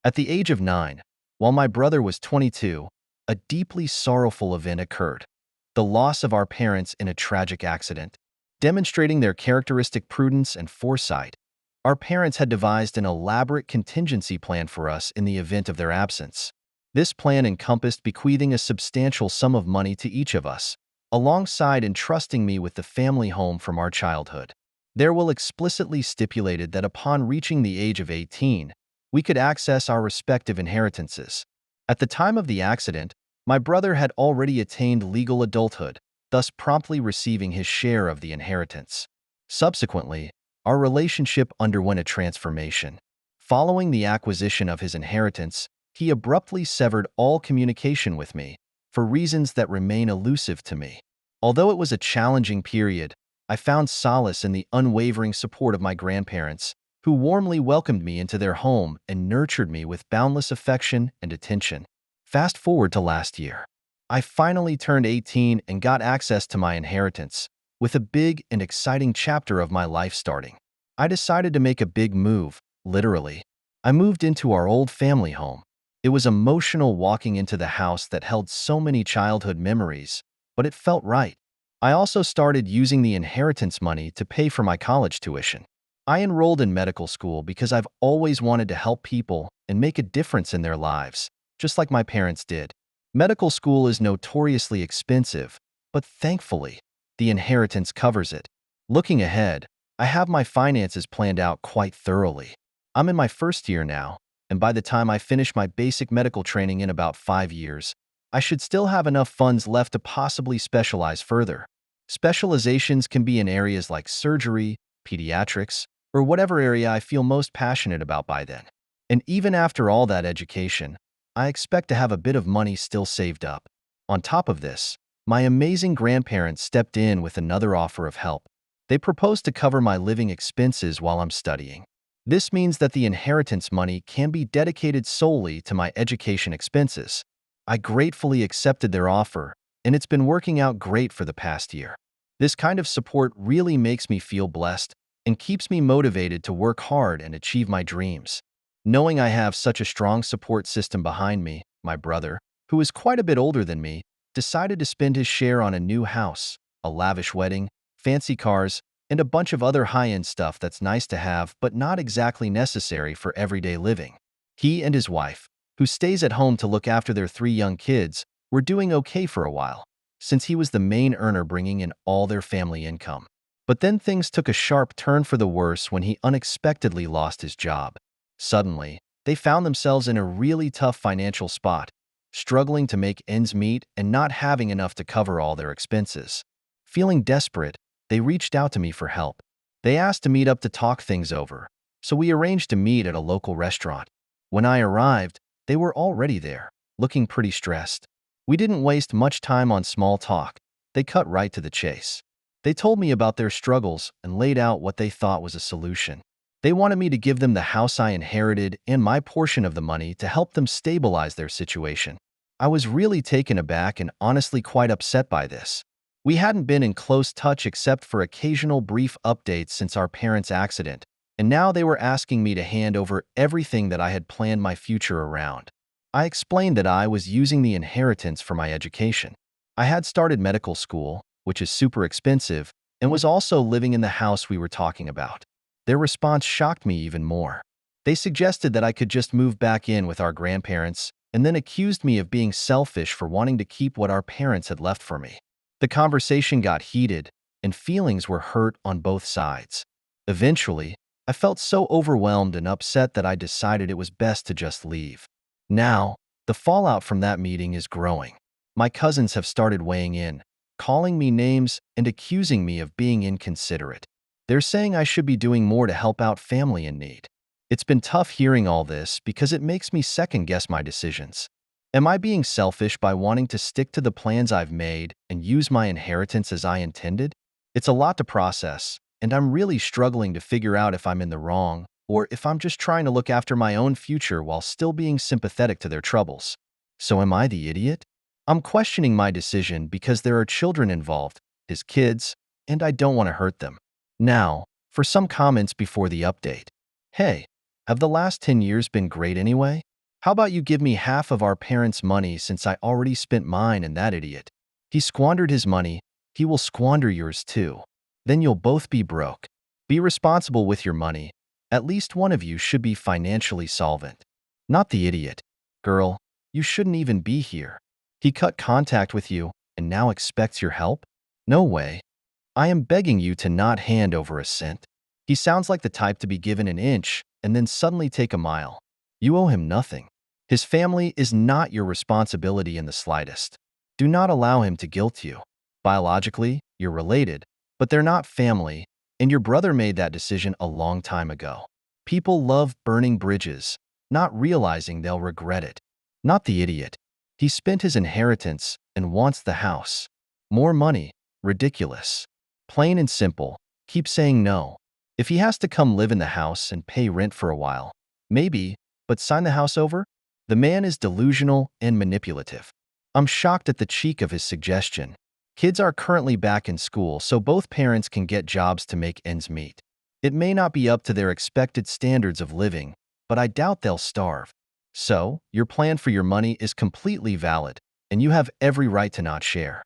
At the age of 9, while my brother was 22, a deeply sorrowful event occurred: the loss of our parents in a tragic accident. Demonstrating their characteristic prudence and foresight, our parents had devised an elaborate contingency plan for us in the event of their absence. This plan encompassed bequeathing a substantial sum of money to each of us, alongside entrusting me with the family home from our childhood. There will explicitly stipulated that upon reaching the age of 18, we could access our respective inheritances. At the time of the accident, my brother had already attained legal adulthood, thus promptly receiving his share of the inheritance. Subsequently, our relationship underwent a transformation. Following the acquisition of his inheritance, he abruptly severed all communication with me, for reasons that remain elusive to me. Although it was a challenging period, I found solace in the unwavering support of my grandparents, who warmly welcomed me into their home and nurtured me with boundless affection and attention. Fast forward to last year. I finally turned 18 and got access to my inheritance, with a big and exciting chapter of my life starting. I decided to make a big move, literally. I moved into our old family home. It was emotional walking into the house that held so many childhood memories, but it felt right. I also started using the inheritance money to pay for my college tuition. I enrolled in medical school because I've always wanted to help people and make a difference in their lives, just like my parents did. Medical school is notoriously expensive, but thankfully, the inheritance covers it. Looking ahead, I have my finances planned out quite thoroughly. I'm in my first year now, and by the time I finish my basic medical training in about 5 years, I should still have enough funds left to possibly specialize further. Specializations can be in areas like surgery, pediatrics, or whatever area I feel most passionate about by then. And even after all that education, I expect to have a bit of money still saved up. On top of this, my amazing grandparents stepped in with another offer of help. They proposed to cover my living expenses while I'm studying. This means that the inheritance money can be dedicated solely to my education expenses. I gratefully accepted their offer, and it's been working out great for the past year. This kind of support really makes me feel blessed and keeps me motivated to work hard and achieve my dreams. Knowing I have such a strong support system behind me, my brother, who is quite a bit older than me, decided to spend his share on a new house, a lavish wedding, fancy cars, and a bunch of other high-end stuff that's nice to have but not exactly necessary for everyday living. He and his wife, who stays at home to look after their 3 young kids, were doing okay for a while, since he was the main earner bringing in all their family income. But then things took a sharp turn for the worse when he unexpectedly lost his job. Suddenly, they found themselves in a really tough financial spot, struggling to make ends meet and not having enough to cover all their expenses. Feeling desperate, they reached out to me for help. They asked to meet up to talk things over, so we arranged to meet at a local restaurant. When I arrived, they were already there, looking pretty stressed. We didn't waste much time on small talk. They cut right to the chase. They told me about their struggles and laid out what they thought was a solution. They wanted me to give them the house I inherited and my portion of the money to help them stabilize their situation. I was really taken aback and honestly quite upset by this. We hadn't been in close touch except for occasional brief updates since our parents' accident, and now they were asking me to hand over everything that I had planned my future around. I explained that I was using the inheritance for my education. I had started medical school, which is super expensive, and was also living in the house we were talking about. Their response shocked me even more. They suggested that I could just move back in with our grandparents and then accused me of being selfish for wanting to keep what our parents had left for me. The conversation got heated, and feelings were hurt on both sides. Eventually, I felt so overwhelmed and upset that I decided it was best to just leave. Now, the fallout from that meeting is growing. My cousins have started weighing in, calling me names and accusing me of being inconsiderate. They're saying I should be doing more to help out family in need. It's been tough hearing all this because it makes me second-guess my decisions. Am I being selfish by wanting to stick to the plans I've made and use my inheritance as I intended? It's a lot to process, and I'm really struggling to figure out if I'm in the wrong or if I'm just trying to look after my own future while still being sympathetic to their troubles. So am I the idiot? I'm questioning my decision because there are children involved, his kids, and I don't want to hurt them. Now, for some comments before the update. Hey, have the last 10 years been great anyway? How about you give me half of our parents' money since I already spent mine and that idiot? He squandered his money, he will squander yours too. Then you'll both be broke. Be responsible with your money. At least one of you should be financially solvent. Not the idiot. Girl, you shouldn't even be here. He cut contact with you and now expects your help? No way. I am begging you to not hand over a cent. He sounds like the type to be given an inch and then suddenly take a mile. You owe him nothing. His family is not your responsibility in the slightest. Do not allow him to guilt you. Biologically, you're related, but they're not family, and your brother made that decision a long time ago. People love burning bridges, not realizing they'll regret it. Not the idiot. He spent his inheritance and wants the house. More money. Ridiculous. Plain and simple. Keep saying no. If he has to come live in the house and pay rent for a while, maybe, but sign the house over? The man is delusional and manipulative. I'm shocked at the cheek of his suggestion. Kids are currently back in school, so both parents can get jobs to make ends meet. It may not be up to their expected standards of living, but I doubt they'll starve. So, your plan for your money is completely valid, and you have every right to not share.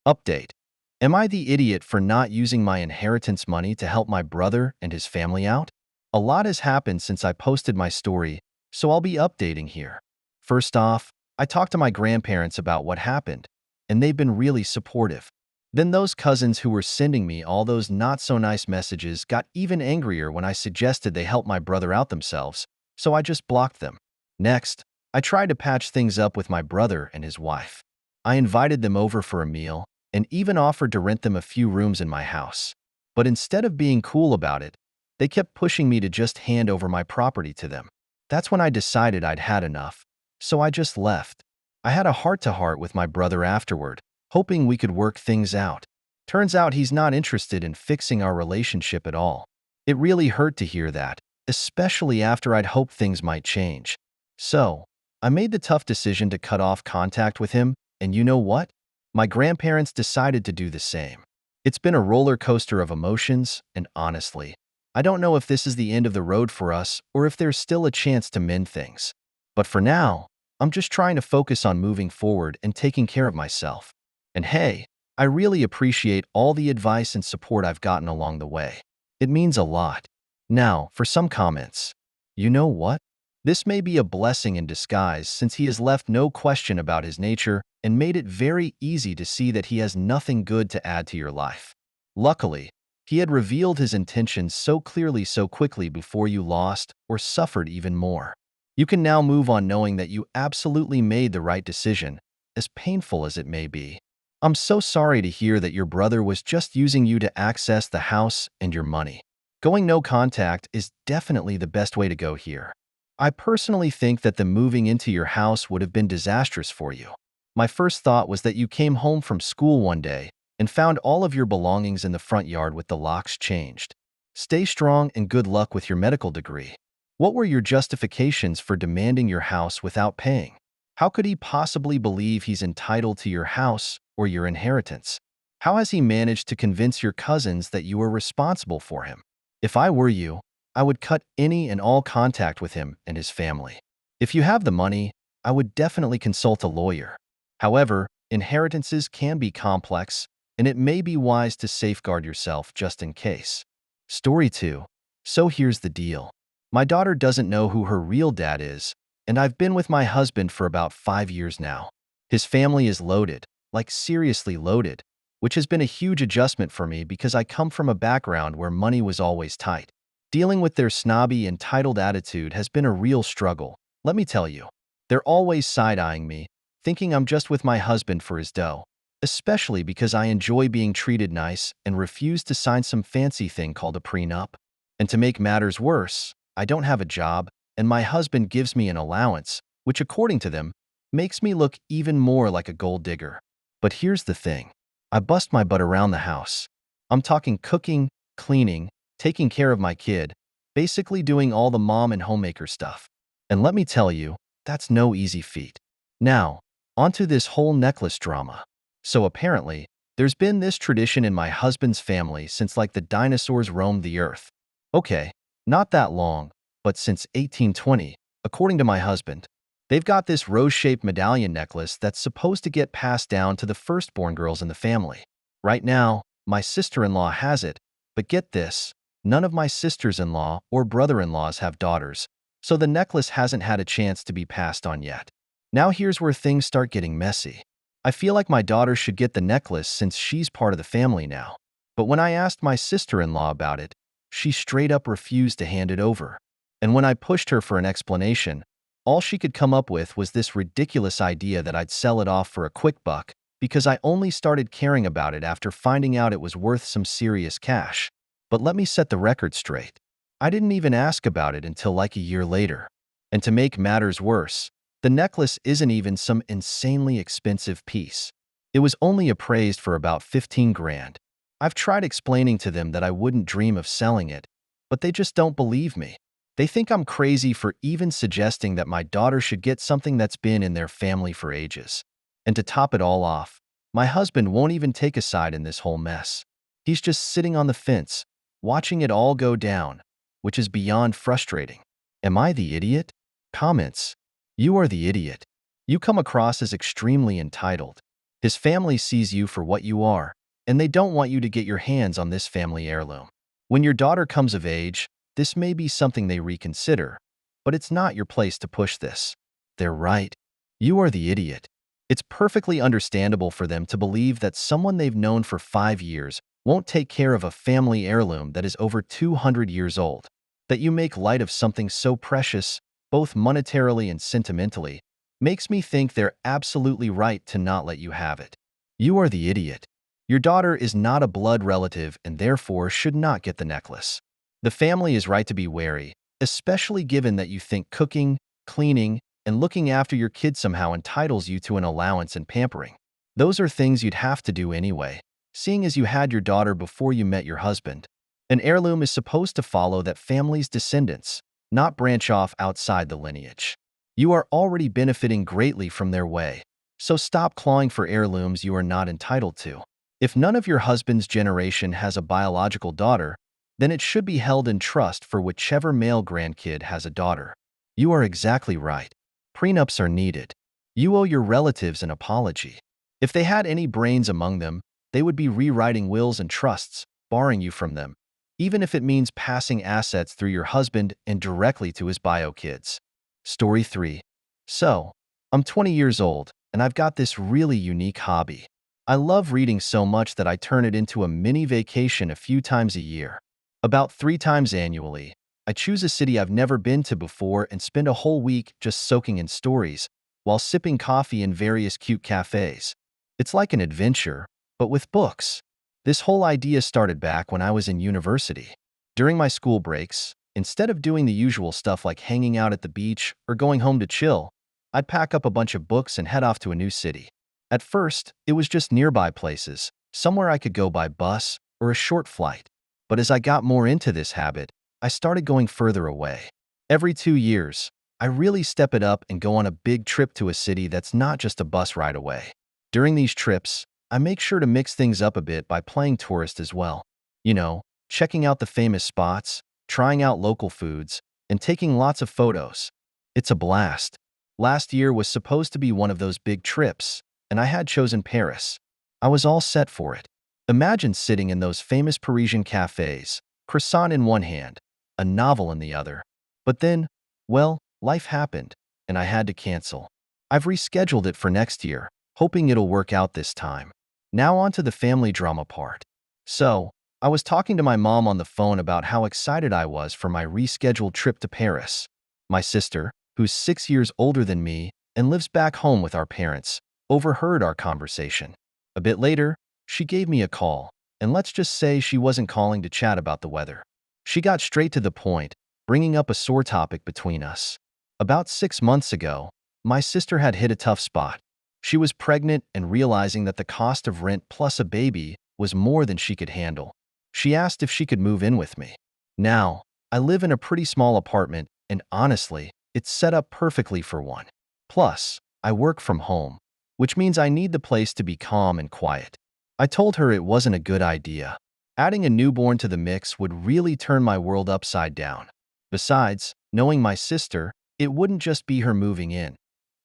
Update. Am I the idiot for not using my inheritance money to help my brother and his family out? A lot has happened since I posted my story, so I'll be updating here. First off, I talked to my grandparents about what happened, and they've been really supportive. Then those cousins who were sending me all those not-so-nice messages got even angrier when I suggested they help my brother out themselves, so I just blocked them. Next, I tried to patch things up with my brother and his wife. I invited them over for a meal and even offered to rent them a few rooms in my house. But instead of being cool about it, they kept pushing me to just hand over my property to them. That's when I decided I'd had enough, so I just left. I had a heart-to-heart with my brother afterward, hoping we could work things out. Turns out he's not interested in fixing our relationship at all. It really hurt to hear that, especially after I'd hoped things might change. So, I made the tough decision to cut off contact with him, and you know what? My grandparents decided to do the same. It's been a roller coaster of emotions, and honestly, I don't know if this is the end of the road for us or if there's still a chance to mend things. But for now, I'm just trying to focus on moving forward and taking care of myself. And hey, I really appreciate all the advice and support I've gotten along the way. It means a lot. Now, for some comments. You know what? This may be a blessing in disguise since he has left no question about his nature and made it very easy to see that he has nothing good to add to your life. Luckily, he had revealed his intentions so clearly so quickly before you lost or suffered even more. You can now move on knowing that you absolutely made the right decision, as painful as it may be. I'm so sorry to hear that your brother was just using you to access the house and your money. Going no contact is definitely the best way to go here. I personally think that the moving into your house would have been disastrous for you. My first thought was that you came home from school one day and found all of your belongings in the front yard with the locks changed. Stay strong and good luck with your medical degree. What were your justifications for demanding your house without paying? How could he possibly believe he's entitled to your house or your inheritance? How has he managed to convince your cousins that you are responsible for him? If I were you, I would cut any and all contact with him and his family. If you have the money, I would definitely consult a lawyer. However, inheritances can be complex, and it may be wise to safeguard yourself just in case. Story 2. So here's the deal. My daughter doesn't know who her real dad is, and I've been with my husband for about 5 years now. His family is loaded, like seriously loaded, which has been a huge adjustment for me because I come from a background where money was always tight. Dealing with their snobby, entitled attitude has been a real struggle, let me tell you. They're always side-eyeing me, thinking I'm just with my husband for his dough, especially because I enjoy being treated nice and refuse to sign some fancy thing called a prenup. And to make matters worse, I don't have a job, and my husband gives me an allowance, which according to them, makes me look even more like a gold digger. But here's the thing. I bust my butt around the house. I'm talking cooking, cleaning, taking care of my kid, basically doing all the mom and homemaker stuff. And let me tell you, that's no easy feat. Now, onto this whole necklace drama. So apparently, there's been this tradition in my husband's family since like the dinosaurs roamed the earth. Okay, not that long, but since 1820, according to my husband. They've got this rose-shaped medallion necklace that's supposed to get passed down to the firstborn girls in the family. Right now, my sister-in-law has it, but get this, none of my sisters-in-law or brother-in-laws have daughters, so the necklace hasn't had a chance to be passed on yet. Now here's where things start getting messy. I feel like my daughter should get the necklace since she's part of the family now. But when I asked my sister-in-law about it, she straight up refused to hand it over. And when I pushed her for an explanation, all she could come up with was this ridiculous idea that I'd sell it off for a quick buck because I only started caring about it after finding out it was worth some serious cash. But let me set the record straight. I didn't even ask about it until like a year later. And to make matters worse, the necklace isn't even some insanely expensive piece. It was only appraised for about 15 grand. I've tried explaining to them that I wouldn't dream of selling it, but they just don't believe me. They think I'm crazy for even suggesting that my daughter should get something that's been in their family for ages. And to top it all off, my husband won't even take a side in this whole mess. He's just sitting on the fence, watching it all go down, which is beyond frustrating. Am I the idiot? Comments. You are the idiot. You come across as extremely entitled. His family sees you for what you are, and they don't want you to get your hands on this family heirloom. When your daughter comes of age, this may be something they reconsider, but it's not your place to push this. They're right. You are the idiot. It's perfectly understandable for them to believe that someone they've known for 5 years won't take care of a family heirloom that is over 200 years old. That you make light of something so precious, both monetarily and sentimentally, makes me think they're absolutely right to not let you have it. You are the idiot. Your daughter is not a blood relative and therefore should not get the necklace. The family is right to be wary, especially given that you think cooking, cleaning, and looking after your kid somehow entitles you to an allowance and pampering. Those are things you'd have to do anyway, seeing as you had your daughter before you met your husband. An heirloom is supposed to follow that family's descendants, not branch off outside the lineage. You are already benefiting greatly from their way, so stop clawing for heirlooms you are not entitled to. If none of your husband's generation has a biological daughter, then it should be held in trust for whichever male grandkid has a daughter. You are exactly right. Prenups are needed. You owe your relatives an apology. If they had any brains among them, they would be rewriting wills and trusts, barring you from them, even if it means passing assets through your husband and directly to his bio kids. Story 3. So, I'm 20 years old, and I've got this really unique hobby. I love reading so much that I turn it into a mini vacation a few times a year. About 3 times annually, I choose a city I've never been to before and spend a whole week just soaking in stories, while sipping coffee in various cute cafes. It's like an adventure, but with books. This whole idea started back when I was in university. During my school breaks, instead of doing the usual stuff like hanging out at the beach or going home to chill, I'd pack up a bunch of books and head off to a new city. At first, it was just nearby places, somewhere I could go by bus or a short flight. But as I got more into this habit, I started going further away. Every 2 years, I really step it up and go on a big trip to a city that's not just a bus ride away. During these trips, I make sure to mix things up a bit by playing tourist as well. You know, checking out the famous spots, trying out local foods, and taking lots of photos. It's a blast. Last year was supposed to be one of those big trips, and I had chosen Paris. I was all set for it. Imagine sitting in those famous Parisian cafes, croissant in one hand, a novel in the other. But then, well, life happened, and I had to cancel. I've rescheduled it for next year, hoping it'll work out this time. Now on to the family drama part. So, I was talking to my mom on the phone about how excited I was for my rescheduled trip to Paris. My sister, who's 6 years older than me and lives back home with our parents, overheard our conversation. A bit later, she gave me a call, and let's just say she wasn't calling to chat about the weather. She got straight to the point, bringing up a sore topic between us. About 6 months ago, my sister had hit a tough spot. She was pregnant and realizing that the cost of rent plus a baby was more than she could handle. She asked if she could move in with me. Now, I live in a pretty small apartment, and honestly, it's set up perfectly for one. Plus, I work from home, which means I need the place to be calm and quiet. I told her it wasn't a good idea. Adding a newborn to the mix would really turn my world upside down. Besides, knowing my sister, it wouldn't just be her moving in.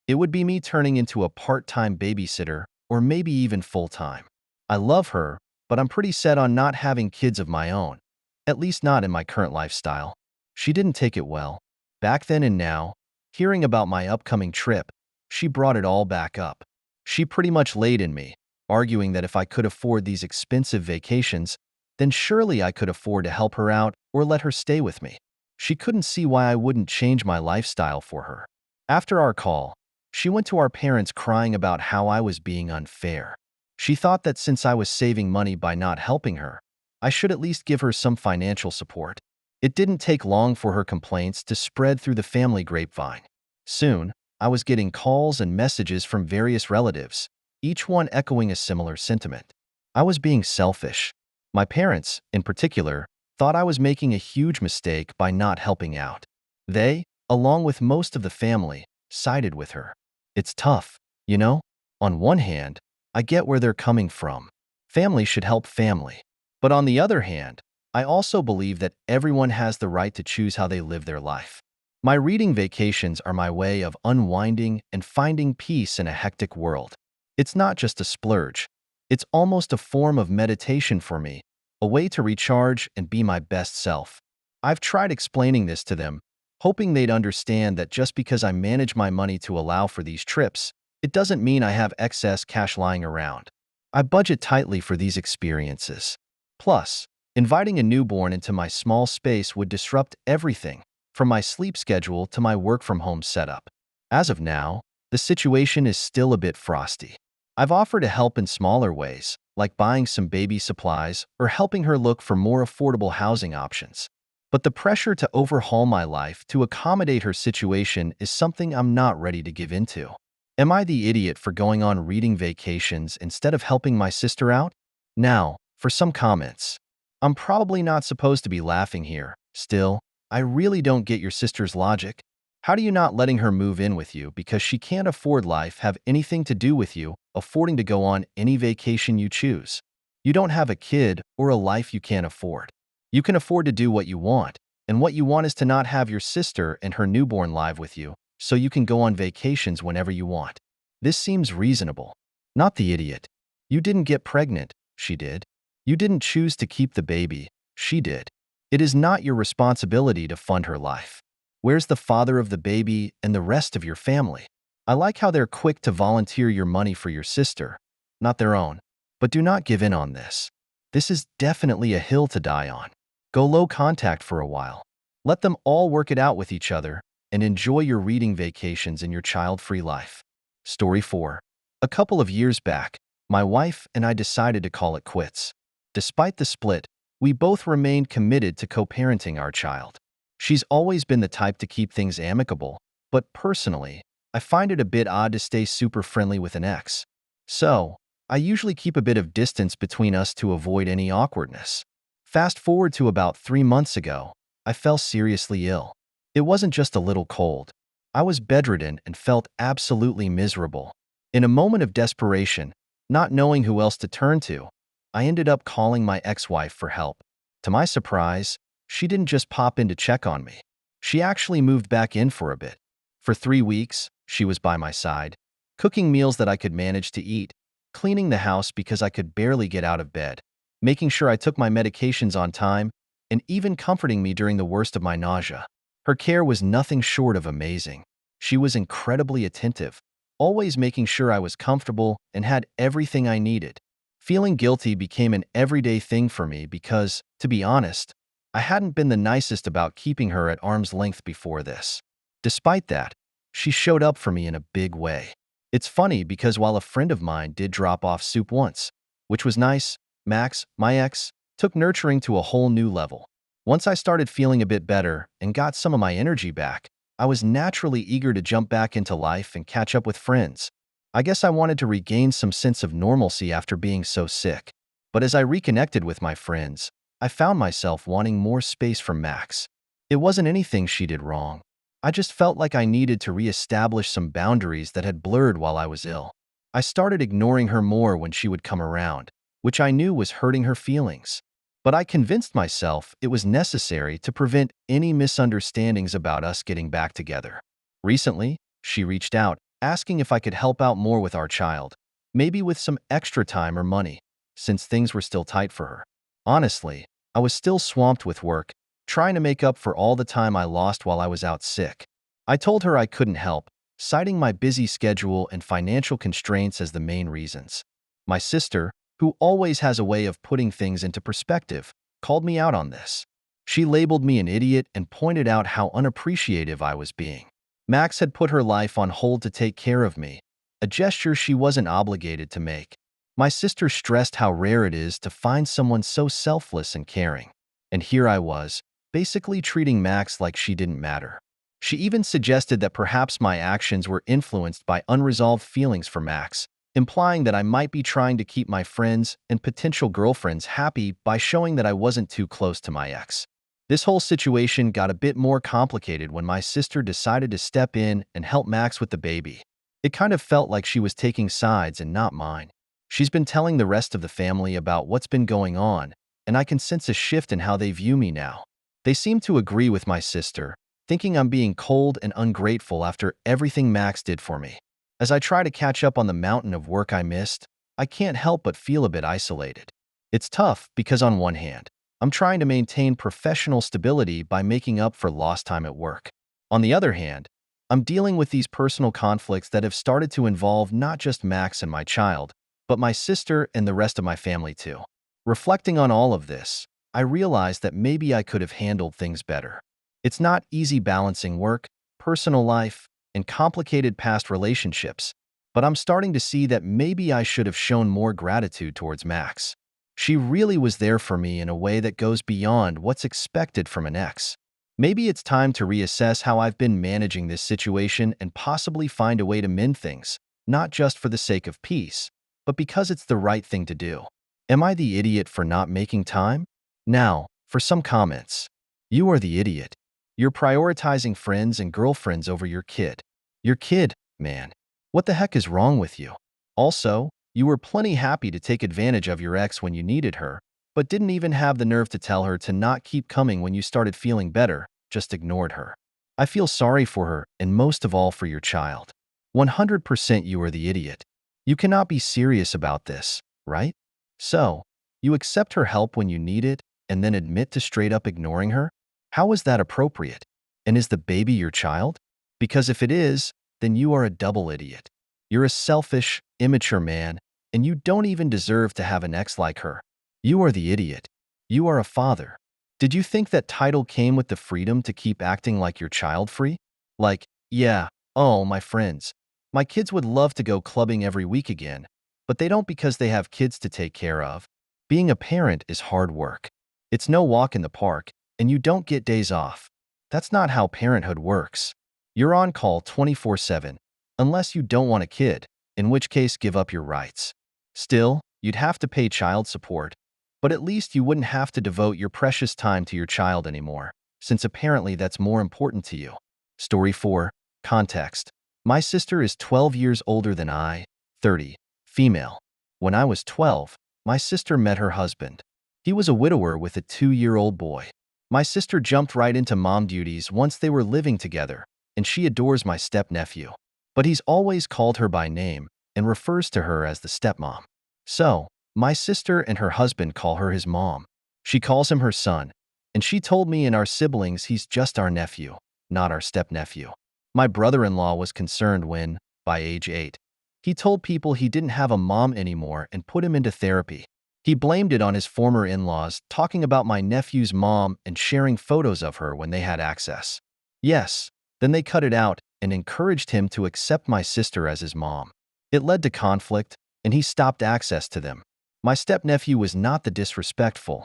It would be me turning into a part-time babysitter or maybe even full-time. I love her, but I'm pretty set on not having kids of my own, at least not in my current lifestyle. She didn't take it well. Back then and now, hearing about my upcoming trip, she brought it all back up. She pretty much laid in me, arguing that if I could afford these expensive vacations, then surely I could afford to help her out or let her stay with me. She couldn't see why I wouldn't change my lifestyle for her. After our call, she went to our parents crying about how I was being unfair. She thought that since I was saving money by not helping her, I should at least give her some financial support. It didn't take long for her complaints to spread through the family grapevine. Soon, I was getting calls and messages from various relatives, each one echoing a similar sentiment. I was being selfish. My parents, in particular, thought I was making a huge mistake by not helping out. They, along with most of the family, sided with her. It's tough, you know? On one hand, I get where they're coming from. Family should help family. But on the other hand, I also believe that everyone has the right to choose how they live their life. My reading vacations are my way of unwinding and finding peace in a hectic world. It's not just a splurge. It's almost a form of meditation for me, a way to recharge and be my best self. I've tried explaining this to them, hoping they'd understand that just because I manage my money to allow for these trips, it doesn't mean I have excess cash lying around. I budget tightly for these experiences. Plus, inviting a newborn into my small space would disrupt everything, from my sleep schedule to my work-from-home setup. As of now, the situation is still a bit frosty. I've offered to help in smaller ways, like buying some baby supplies or helping her look for more affordable housing options. But the pressure to overhaul my life to accommodate her situation is something I'm not ready to give into. Am I the idiot for going on reading vacations instead of helping my sister out? Now, for some comments. I'm probably not supposed to be laughing here. Still, I really don't get your sister's logic. How do you not letting her move in with you because she can't afford life have anything to do with you affording to go on any vacation you choose? You don't have a kid or a life you can't afford. You can afford to do what you want, and what you want is to not have your sister and her newborn live with you, so you can go on vacations whenever you want. This seems reasonable. Not the idiot. You didn't get pregnant, she did. You didn't choose to keep the baby, she did. It is not your responsibility to fund her life. Where's the father of the baby and the rest of your family? I like how they're quick to volunteer your money for your sister, not their own. But do not give in on this. This is definitely a hill to die on. Go low contact for a while. Let them all work it out with each other and enjoy your reading vacations in your child-free life. Story 4. A couple of years back, my wife and I decided to call it quits. Despite the split, we both remained committed to co-parenting our child. She's always been the type to keep things amicable, but personally, I find it a bit odd to stay super friendly with an ex. So, I usually keep a bit of distance between us to avoid any awkwardness. Fast forward to about 3 months ago, I fell seriously ill. It wasn't just a little cold. I was bedridden and felt absolutely miserable. In a moment of desperation, not knowing who else to turn to, I ended up calling my ex-wife for help. To my surprise, she didn't just pop in to check on me. She actually moved back in for a bit. For 3 weeks, she was by my side, cooking meals that I could manage to eat, cleaning the house because I could barely get out of bed, making sure I took my medications on time, and even comforting me during the worst of my nausea. Her care was nothing short of amazing. She was incredibly attentive, always making sure I was comfortable and had everything I needed. Feeling guilty became an everyday thing for me because, to be honest, I hadn't been the nicest about keeping her at arm's length before this. Despite that, she showed up for me in a big way. It's funny because while a friend of mine did drop off soup once, which was nice, Max, my ex, took nurturing to a whole new level. Once I started feeling a bit better and got some of my energy back, I was naturally eager to jump back into life and catch up with friends. I guess I wanted to regain some sense of normalcy after being so sick. But as I reconnected with my friends, I found myself wanting more space from Max. It wasn't anything she did wrong. I just felt like I needed to reestablish some boundaries that had blurred while I was ill. I started ignoring her more when she would come around, which I knew was hurting her feelings. But I convinced myself it was necessary to prevent any misunderstandings about us getting back together. Recently, she reached out, asking if I could help out more with our child, maybe with some extra time or money, since things were still tight for her. Honestly, I was still swamped with work, trying to make up for all the time I lost while I was out sick. I told her I couldn't help, citing my busy schedule and financial constraints as the main reasons. My sister, who always has a way of putting things into perspective, called me out on this. She labeled me an idiot and pointed out how unappreciative I was being. Max had put her life on hold to take care of me, a gesture she wasn't obligated to make. My sister stressed how rare it is to find someone so selfless and caring. And here I was, basically treating Max like she didn't matter. She even suggested that perhaps my actions were influenced by unresolved feelings for Max, implying that I might be trying to keep my friends and potential girlfriends happy by showing that I wasn't too close to my ex. This whole situation got a bit more complicated when my sister decided to step in and help Max with the baby. It kind of felt like she was taking sides and not mine. She's been telling the rest of the family about what's been going on, and I can sense a shift in how they view me now. They seem to agree with my sister, thinking I'm being cold and ungrateful after everything Max did for me. As I try to catch up on the mountain of work I missed, I can't help but feel a bit isolated. It's tough because on one hand, I'm trying to maintain professional stability by making up for lost time at work. On the other hand, I'm dealing with these personal conflicts that have started to involve not just Max and my child, but my sister and the rest of my family too. Reflecting on all of this, I realized that maybe I could have handled things better. It's not easy balancing work, personal life, and complicated past relationships, but I'm starting to see that maybe I should have shown more gratitude towards Max. She really was there for me in a way that goes beyond what's expected from an ex. Maybe it's time to reassess how I've been managing this situation and possibly find a way to mend things, not just for the sake of peace, but because it's the right thing to do. Am I the idiot for not making time? Now, for some comments. You are the idiot. You're prioritizing friends and girlfriends over your kid. Your kid, man. What the heck is wrong with you? Also, you were plenty happy to take advantage of your ex when you needed her, but didn't even have the nerve to tell her to not keep coming when you started feeling better, just ignored her. I feel sorry for her and most of all for your child. 100% you are the idiot. You cannot be serious about this, right? So, you accept her help when you need it and then admit to straight up ignoring her? How is that appropriate? And is the baby your child? Because if it is, then you are a double idiot. You're a selfish, immature man, and you don't even deserve to have an ex like her. You are the idiot. You are a father. Did you think that title came with the freedom to keep acting like you're child-free? Like, yeah, oh, my friends. My kids would love to go clubbing every week again, but they don't because they have kids to take care of. Being a parent is hard work. It's no walk in the park, and you don't get days off. That's not how parenthood works. You're on call 24/7, unless you don't want a kid, in which case give up your rights. Still, you'd have to pay child support, but at least you wouldn't have to devote your precious time to your child anymore, since apparently that's more important to you. Story 4. Context. My sister is 12 years older than I, 30, female. When I was 12, my sister met her husband. He was a widower with a 2-year-old boy. My sister jumped right into mom duties once they were living together, and she adores my step-nephew. But he's always called her by name and refers to her as the stepmom. So, my sister and her husband call her his mom. She calls him her son, and she told me and our siblings he's just our nephew, not our step-nephew. My brother-in-law was concerned when, by age 8, he told people he didn't have a mom anymore and put him into therapy. He blamed it on his former in-laws, talking about my nephew's mom and sharing photos of her when they had access. Yes, then they cut it out and encouraged him to accept my sister as his mom. It led to conflict, and he stopped access to them. My step-nephew was not the disrespectful,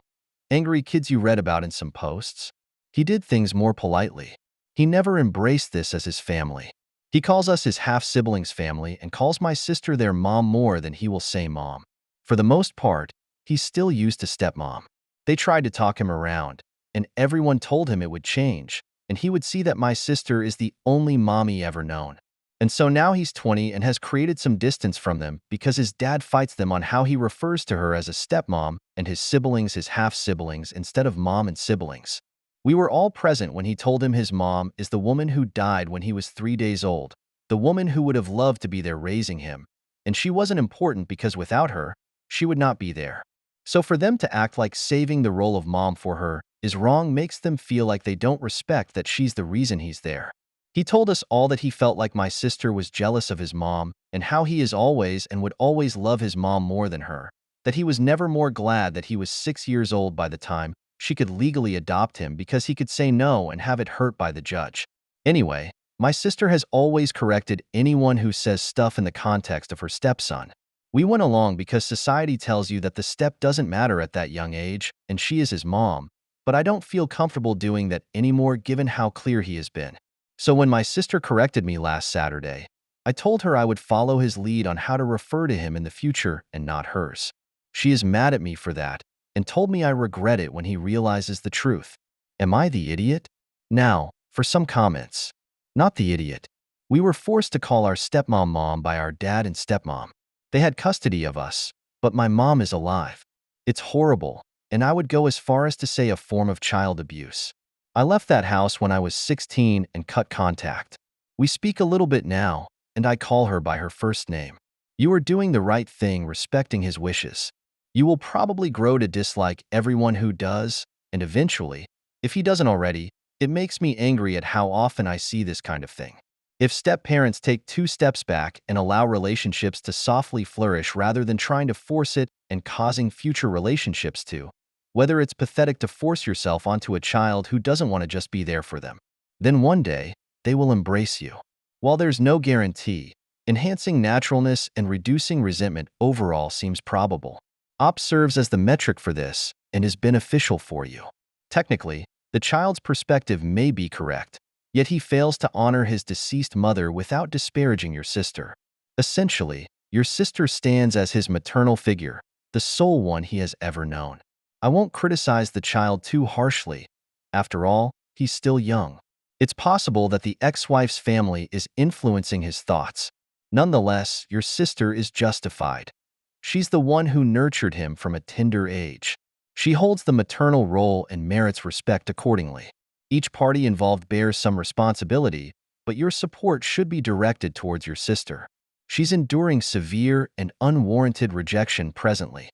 angry kids you read about in some posts. He did things more politely. He never embraced this as his family. He calls us his half-siblings family and calls my sister their mom more than he will say mom. For the most part, he's still used to stepmom. They tried to talk him around, and everyone told him it would change, and he would see that my sister is the only mom he ever known. And so now he's 20 and has created some distance from them because his dad fights them on how he refers to her as a stepmom and his siblings his half-siblings instead of mom and siblings. We were all present when he told him his mom is the woman who died when he was 3 days old, the woman who would have loved to be there raising him, and she wasn't important because without her, she would not be there. So for them to act like saving the role of mom for her is wrong makes them feel like they don't respect that she's the reason he's there. He told us all that he felt like my sister was jealous of his mom and how he is always and would always love his mom more than her, that he was never more glad that he was 6 years old by the time she could legally adopt him because he could say no and have it hurt by the judge. Anyway, my sister has always corrected anyone who says stuff in the context of her stepson. We went along because society tells you that the step doesn't matter at that young age and she is his mom, but I don't feel comfortable doing that anymore given how clear he has been. So when my sister corrected me last Saturday, I told her I would follow his lead on how to refer to him in the future and not hers. She is mad at me for that and told me I regret it when he realizes the truth. Am I the idiot? Now, for some comments. Not the idiot. We were forced to call our stepmom mom by our dad and stepmom. They had custody of us, but my mom is alive. It's horrible, and I would go as far as to say a form of child abuse. I left that house when I was 16 and cut contact. We speak a little bit now, and I call her by her first name. You are doing the right thing respecting his wishes. You will probably grow to dislike everyone who does, and eventually, if he doesn't already, it makes me angry at how often I see this kind of thing. If step-parents take 2 steps back and allow relationships to softly flourish rather than trying to force it and causing future relationships to, whether it's pathetic to force yourself onto a child who doesn't want to just be there for them, then one day, they will embrace you. While there's no guarantee, enhancing naturalness and reducing resentment overall seems probable. Opt serves as the metric for this and is beneficial for you. Technically, the child's perspective may be correct, yet he fails to honor his deceased mother without disparaging your sister. Essentially, your sister stands as his maternal figure, the sole one he has ever known. I won't criticize the child too harshly. After all, he's still young. It's possible that the ex-wife's family is influencing his thoughts. Nonetheless, your sister is justified. She's the one who nurtured him from a tender age. She holds the maternal role and merits respect accordingly. Each party involved bears some responsibility, but your support should be directed towards your sister. She's enduring severe and unwarranted rejection presently.